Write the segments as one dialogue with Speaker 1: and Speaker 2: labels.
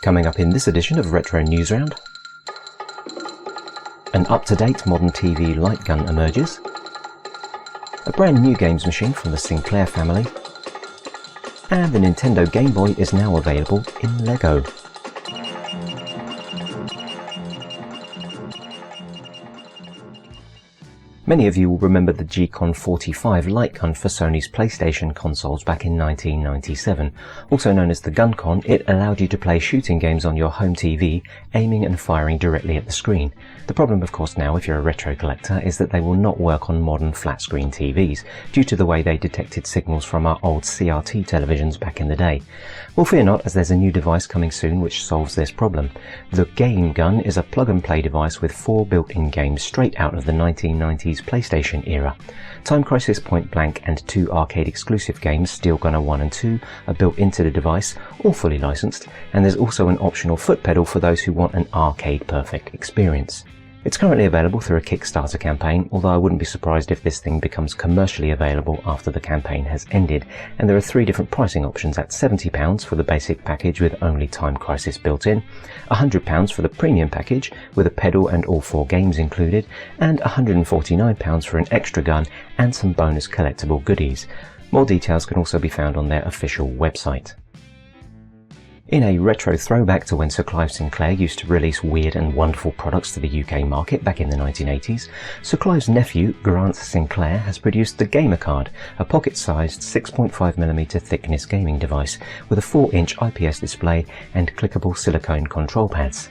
Speaker 1: Coming up in this edition of Retro Newsround, an up-to-date modern TV light gun emerges, a brand new games machine from the Sinclair family, and the Nintendo Game Boy is now available in Lego. Many of you will remember the G-Con 45 light gun for Sony's PlayStation consoles back in 1997. Also known as the Gun-Con, it allowed you to play shooting games on your home TV, aiming and firing directly at the screen. The problem, of course, now, if you're a retro collector, is that they will not work on modern flat-screen TVs, due to the way they detected signals from our old CRT televisions back in the day. Well, fear not, as there's a new device coming soon which solves this problem. The Game Gun is a plug-and-play device with 4 built-in games straight out of the 1990s PlayStation era. Time Crisis Point Blank and 2 arcade-exclusive games, Steel Gunner 1 and 2, are built into the device, all fully licensed, and there's also an optional foot pedal for those who want an arcade-perfect experience. It's currently available through a Kickstarter campaign, although I wouldn't be surprised if this thing becomes commercially available after the campaign has ended, and there are 3 different pricing options at £70 for the basic package with only Time Crisis built in, £100 for the premium package with a pedal and all 4 games included, and £149 for an extra gun and some bonus collectible goodies. More details can also be found on their official website. In a retro throwback to when Sir Clive Sinclair used to release weird and wonderful products to the UK market back in the 1980s, Sir Clive's nephew, Grant Sinclair, has produced the Gamer Card, a pocket-sized 6.5mm thickness gaming device with a 4-inch IPS display and clickable silicone control pads.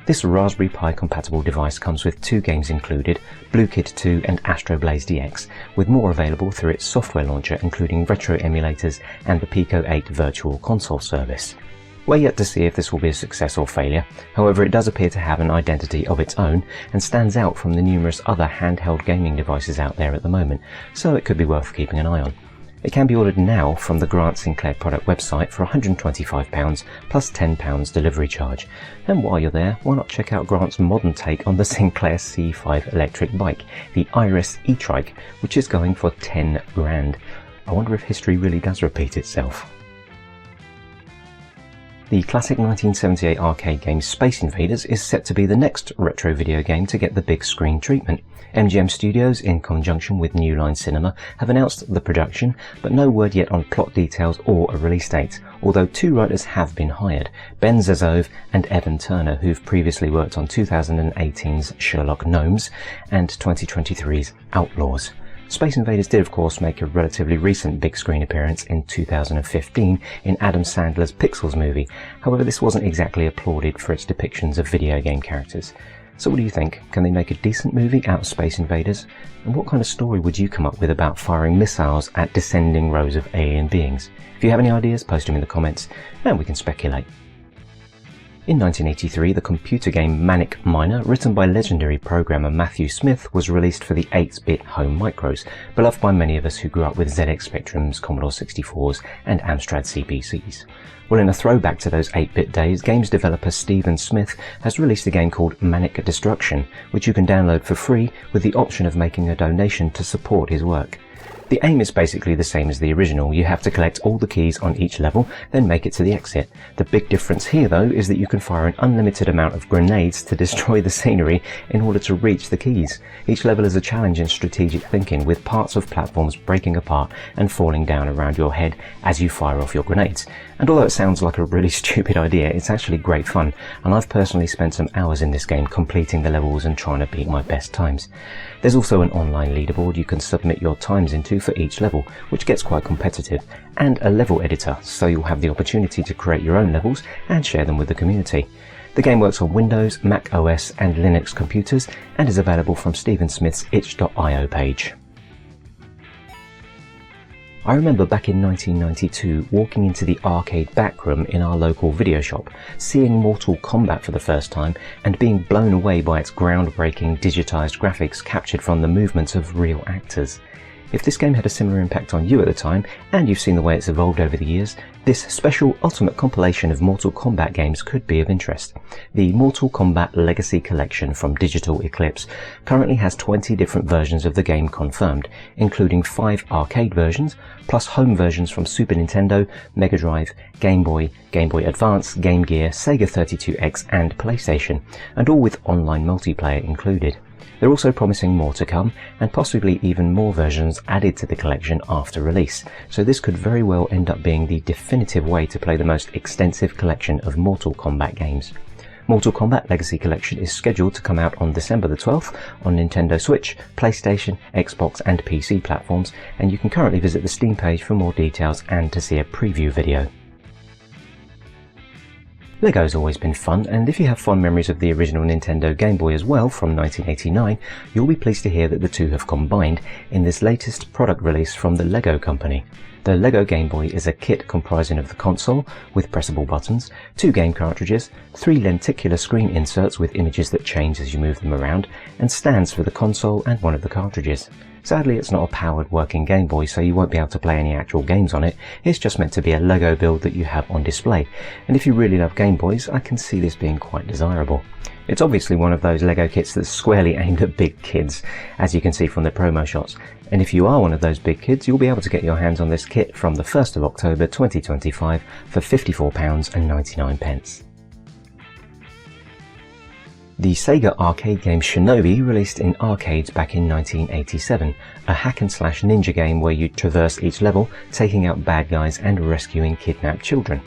Speaker 1: This Raspberry Pi compatible device comes with 2 games included, Blue Kid 2 and Astro Blaze DX, with more available through its software launcher including retro emulators and the Pico 8 virtual console service. We're yet to see if this will be a success or failure, however it does appear to have an identity of its own and stands out from the numerous other handheld gaming devices out there at the moment, so it could be worth keeping an eye on. It can be ordered now from the Grant Sinclair product website for £125 plus £10 delivery charge. And while you're there, why not check out Grant's modern take on the Sinclair C5 electric bike, the Iris e-trike, which is going for 10 grand. I wonder if history really does repeat itself. The classic 1978 arcade game Space Invaders is set to be the next retro video game to get the big screen treatment. MGM Studios, in conjunction with New Line Cinema, have announced the production, but no word yet on plot details or a release date, although 2 writers have been hired, Ben Zazove and Evan Turner, who've previously worked on 2018's Sherlock Gnomes and 2023's Outlaws. Space Invaders did of course make a relatively recent big screen appearance in 2015 in Adam Sandler's Pixels movie, however this wasn't exactly applauded for its depictions of video game characters. So what do you think? Can they make a decent movie out of Space Invaders? And what kind of story would you come up with about firing missiles at descending rows of alien beings? If you have any ideas, post them in the comments and we can speculate. In 1983, the computer game Manic Miner, written by legendary programmer Matthew Smith, was released for the 8-bit home micros, beloved by many of us who grew up with ZX Spectrums, Commodore 64s and Amstrad CPCs. Well, in a throwback to those 8-bit days, games developer Stephen Smith has released a game called Manic Destruction, which you can download for free with the option of making a donation to support his work. The aim is basically the same as the original. You have to collect all the keys on each level, then make it to the exit. The big difference here though is that you can fire an unlimited amount of grenades to destroy the scenery in order to reach the keys. Each level is a challenge in strategic thinking, with parts of platforms breaking apart and falling down around your head as you fire off your grenades. And although it sounds like a really stupid idea, it's actually great fun, and I've personally spent some hours in this game completing the levels and trying to beat my best times. There's also an online leaderboard you can submit your times into for each level, which gets quite competitive, and a level editor, so you'll have the opportunity to create your own levels and share them with the community. The game works on Windows, Mac OS and Linux computers and is available from Stephen Smith's itch.io page. I remember back in 1992 walking into the arcade backroom in our local video shop, seeing Mortal Kombat for the first time and being blown away by its groundbreaking digitised graphics captured from the movements of real actors. If this game had a similar impact on you at the time, and you've seen the way it's evolved over the years, this special ultimate compilation of Mortal Kombat games could be of interest. The Mortal Kombat Legacy Collection from Digital Eclipse currently has 20 different versions of the game confirmed, including 5 arcade versions, plus home versions from Super Nintendo, Mega Drive, Game Boy, Game Boy Advance, Game Gear, Sega 32X and PlayStation, and all with online multiplayer included. They're also promising more to come, and possibly even more versions added to the collection after release, so this could very well end up being the definitive way to play the most extensive collection of Mortal Kombat games. Mortal Kombat Legacy Collection is scheduled to come out on December the 12th on Nintendo Switch, PlayStation, Xbox and PC platforms, and you can currently visit the Steam page for more details and to see a preview video. Lego's always been fun, and if you have fond memories of the original Nintendo Game Boy as well from 1989, you'll be pleased to hear that the two have combined in this latest product release from the Lego company. The Lego Game Boy is a kit comprising of the console with pressable buttons, 2 game cartridges, 3 lenticular screen inserts with images that change as you move them around, and stands for the console and one of the cartridges. Sadly, it's not a powered working Game Boy, so you won't be able to play any actual games on it. It's just meant to be a Lego build that you have on display, and if you really love Game Boys, I can see this being quite desirable. It's obviously one of those Lego kits that's squarely aimed at big kids, as you can see from the promo shots, and if you are one of those big kids, you'll be able to get your hands on this kit from the 1st of October 2025 for £54.99. The Sega arcade game Shinobi released in arcades back in 1987, a hack-and-slash ninja game where you traverse each level, taking out bad guys and rescuing kidnapped children.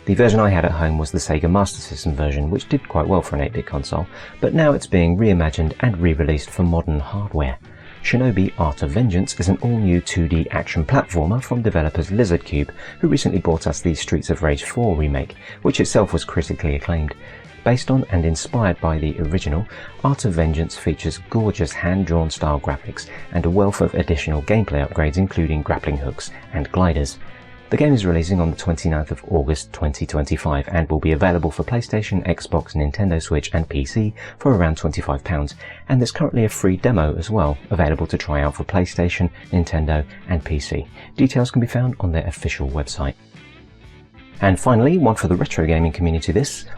Speaker 1: The version I had at home was the Sega Master System version, which did quite well for an 8-bit console, but now it's being reimagined and re-released for modern hardware. Shinobi Art of Vengeance is an all-new 2D action platformer from developers Lizard Cube, who recently brought us the Streets of Rage 4 remake, which itself was critically acclaimed. Based on and inspired by the original, Art of Vengeance features gorgeous hand-drawn style graphics and a wealth of additional gameplay upgrades including grappling hooks and gliders. The game is releasing on the 29th of August 2025 and will be available for PlayStation, Xbox, Nintendo Switch and PC for around £25, and there's currently a free demo as well, available to try out for PlayStation, Nintendo and PC. Details can be found on their official website. And finally, one for the retro gaming community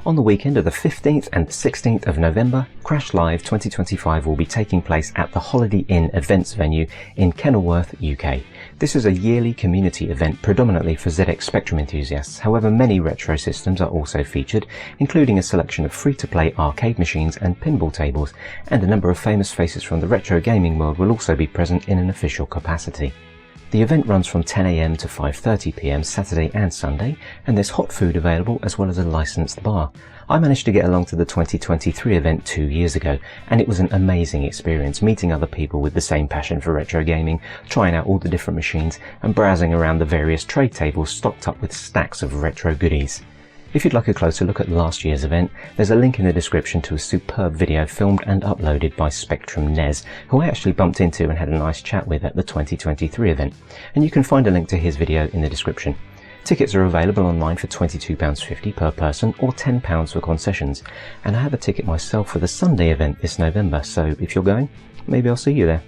Speaker 1: on the weekend of the 15th and 16th of November, Crash Live 2025 will be taking place at the Holiday Inn events venue in Kenilworth, UK. This is a yearly community event predominantly for ZX Spectrum enthusiasts, however many retro systems are also featured, including a selection of free-to-play arcade machines and pinball tables, and a number of famous faces from the retro gaming world will also be present in an official capacity. The event runs from 10 AM to 5:30 PM Saturday and Sunday, and there's hot food available as well as a licensed bar. I managed to get along to the 2023 event 2 years ago, and it was an amazing experience meeting other people with the same passion for retro gaming, trying out all the different machines, and browsing around the various trade tables stocked up with stacks of retro goodies. If you'd like a closer look at last year's event, there's a link in the description to a superb video filmed and uploaded by Spectrum Nez, who I actually bumped into and had a nice chat with at the 2023 event, and you can find a link to his video in the description. Tickets are available online for £22.50 per person or £10 for concessions, and I have a ticket myself for the Sunday event this November, so if you're going, maybe I'll see you there.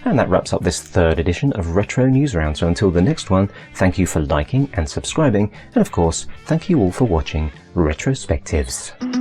Speaker 1: And that wraps up this 3rd edition of Retro Newsround, so until the next one, thank you for liking and subscribing, and of course, thank you all for watching RetroSteveUK.